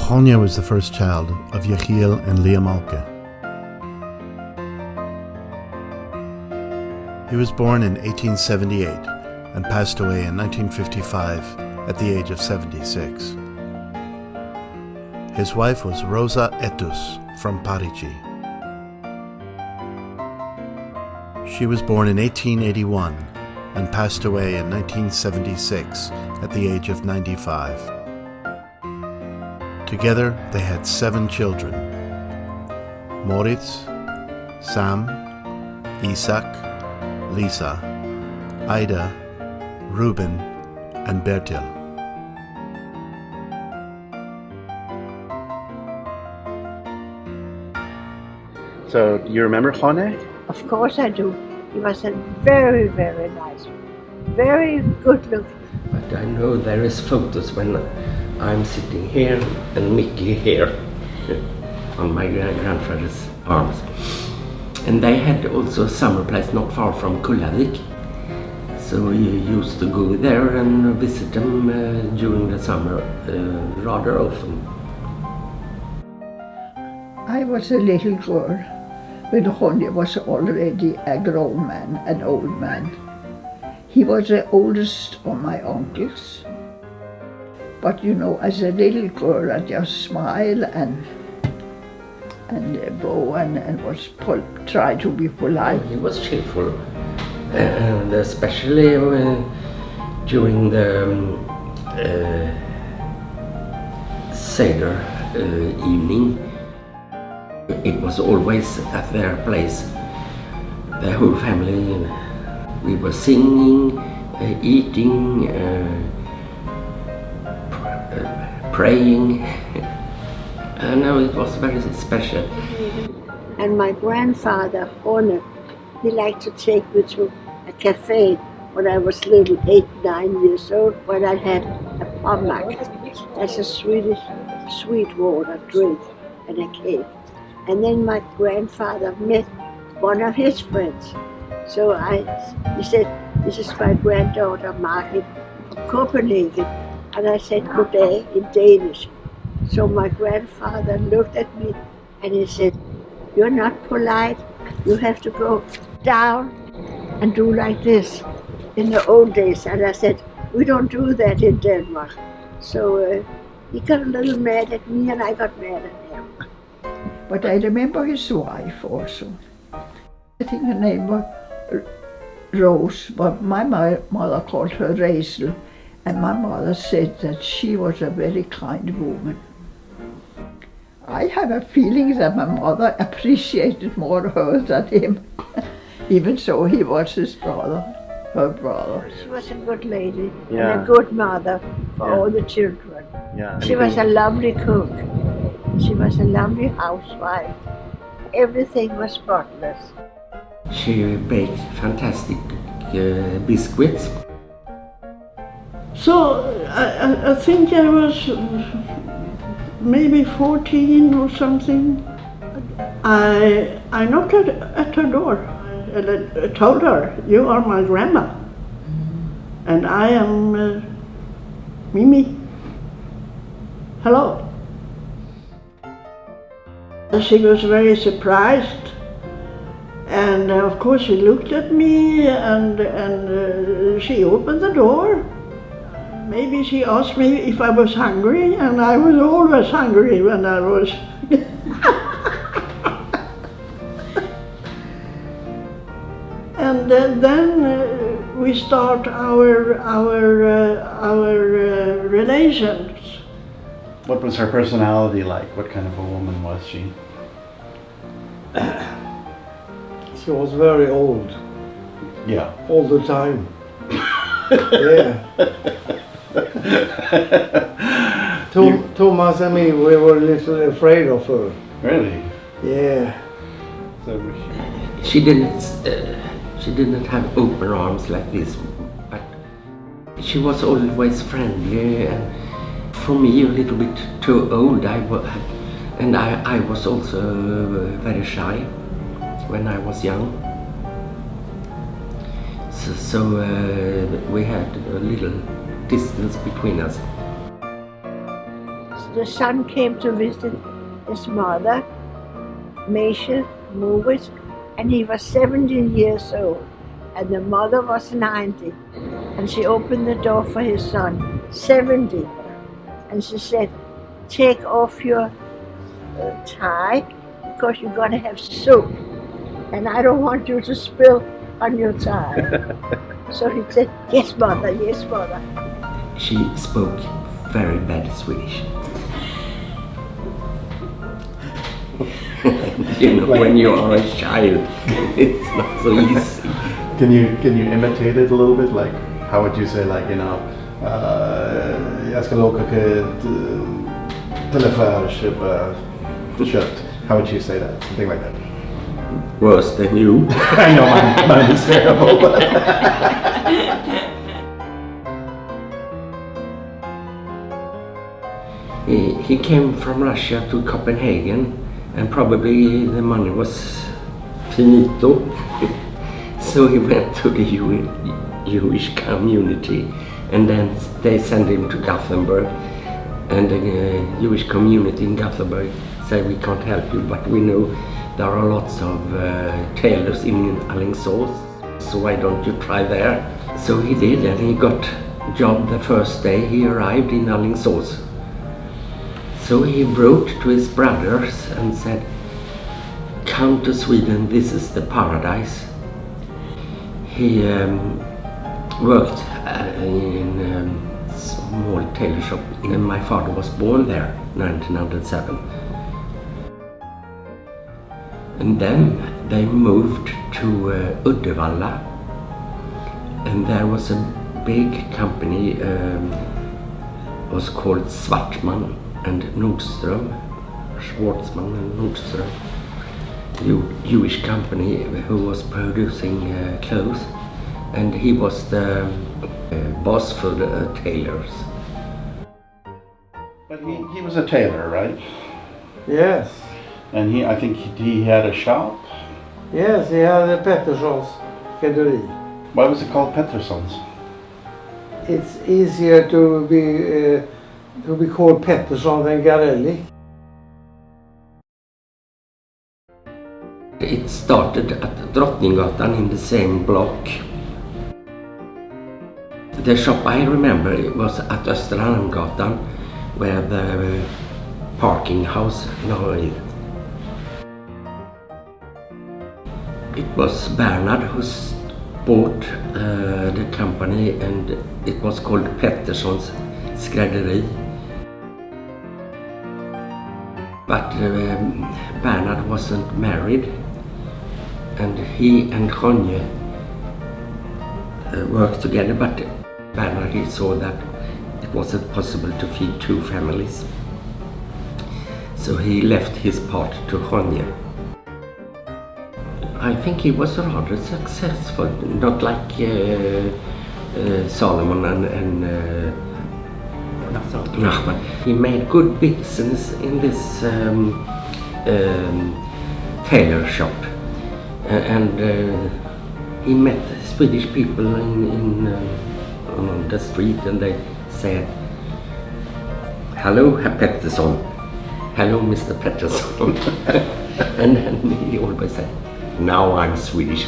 Gonja was the first child of Yechiel and Leah Malka. He was born in 1878 and passed away in 1955 at the age of 76. His wife was Rosa Etus from Parici. She was born in 1881 and passed away in 1976 at the age of 95. Together they had 7 children: Moritz, Sam, Isaac, Lisa, Ida, Ruben, and Bertil. So, do you remember Gonja? Of course I do. He was a very, very nice, very good looking. But I know there is photos when I'm sitting here and Mickey here on my grandfather's arms. And they had also a summer place not far from Garellick. So we used to go there and visit them during the summer rather often. I was a little girl when Gonja was already a grown man, an old man. He was the oldest of my uncles. But you know, as a little girl, I just smiled and bow and was try to be polite. He was cheerful, and especially during the Seder evening. It was always at their place, the whole family. We were singing, eating, praying. I know it was very special. And my grandfather, Orne, he liked to take me to a cafe when I was little, 8, 9 years old, when I had a pommac. That's a Swedish sweet water drink and a cake. And then my grandfather met one of his friends. So he said, "This is my granddaughter Margit from Copenhagen." And I said, "Good day" in Danish. So my grandfather looked at me and he said, "You're not polite. You have to go down and do like this in the old days." And I said, "We don't do that in Denmark." So he got a little mad at me and I got mad at him. But I remember his wife also. I think her name was Rose, but my mother called her Rachel, and my mother said that she was a very kind woman. I have a feeling that my mother appreciated more her than him, even so he was his brother, her brother. She was a good lady Yeah. and a good mother for all the children. Yeah. She was a lovely cook. She was a lovely housewife. Everything was spotless. She baked fantastic biscuits. So I think I was maybe 14 or something. I knocked at her door and I told her, "You are my grandma, and I am Mimi. Hello." She was very surprised, and of course she looked at me and she opened the door. Maybe she asked me if I was hungry, and I was always hungry when I was. And then we start our relations. What was her personality like? What kind of a woman was she? She was very old, Yeah. all the time. Yeah. Thomas and me, we were a little afraid of her. Really? Yeah. So She didn't have open arms like this, but she was always friendly, and for me a little bit too old. I was also very shy when I was young. So we had a little distance between us. the son came to visit his mother, Major Moritz, and he was 17 years old, and the mother was 90. And she opened the door for his son, 70. And she said, take off your tie, because you're going to have soup. And I don't want you to spill on your tie. So he said, yes, mother, yes, mother. She spoke very bad Swedish. You know, when you are a child, it's not so easy. Can you imitate it a little bit? Like, how would you say, like, you know, jag ska åka till affär köpa kött. How would you say that? Something like that. Worse than you. I know, mine is terrible. He came from Russia to Copenhagen, and probably the money was finito. So he went to the Jewish community, and then they sent him to Gothenburg. And the Jewish community in Gothenburg said, we can't help you, but we know there are lots of tailors in Alingsås, so why don't you try there? So he did, and he got a job the first day he arrived in Alingsås. So he wrote to his brothers and said, come to Sweden, this is the paradise. He worked in a small tailor shop, and my father was born there, 1907. And then they moved to Uddevalla, and there was a big company, was called Svartman and Nordström, Schwartzman and Nordström, Jewish company who was producing clothes, and he was the boss for the tailors. But he was a tailor, right? Yes. And I think he had a shop. Yes, he had a Petterssons skrädderi. Why was it called Petterssons? It's easier to be called Pettersson than Garellick. It started at Drottninggatan in the same block. The shop I remember it was at Östermalmsgatan, where the parking house now is. It was Bernard who bought the company, and it was called Petterssons skrädderi. But Bernard wasn't married, and he and Ronje worked together, but Bernard, he saw that it wasn't possible to feed two families. So he left his part to Ronje. I think he was rather successful, not like Solomon and Nachman. He made good business in this tailor shop, and he met Swedish people on the street, and they said, "Hello, Herr Pettersson. Hello, Mr. Pettersson." And then he always said, "Now I'm Swedish."